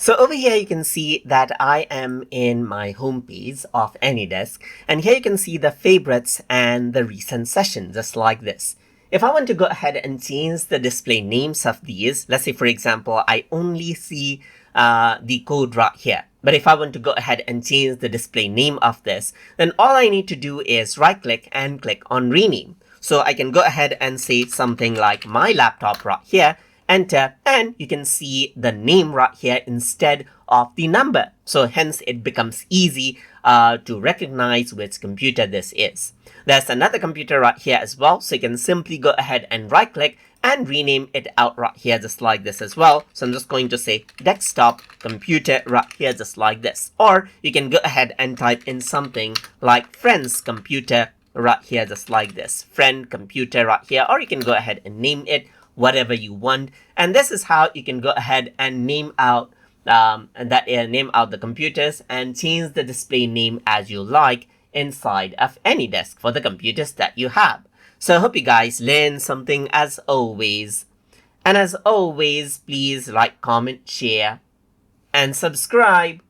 So over here you can see that I am in my home page of AnyDesk, and here you can see the favorites and the recent sessions just like this. If I want to go ahead and change the display names of these, let's say for example I only see the code right here. But if I want to go ahead and change the display name of this, then all I need to do is right click and click on rename. So I can go ahead and say something like my laptop right here, enter, and you can see the name right here instead of the number. So hence it becomes easy to recognize which computer this is. There's another computer right here as well. So you can simply go ahead and right click and rename it out right here just like this as well. So I'm just going to say desktop computer right here just like this. Or you can go ahead and type in something like friend's computer right here just like this. Friend computer right here. Or you can go ahead and name it whatever you want. And this is how you can go ahead and name out name out the computers and change the display name as you like inside of AnyDesk for the computers that you have. So I hope you guys learned something as always. And as always, please like, comment, share, and subscribe.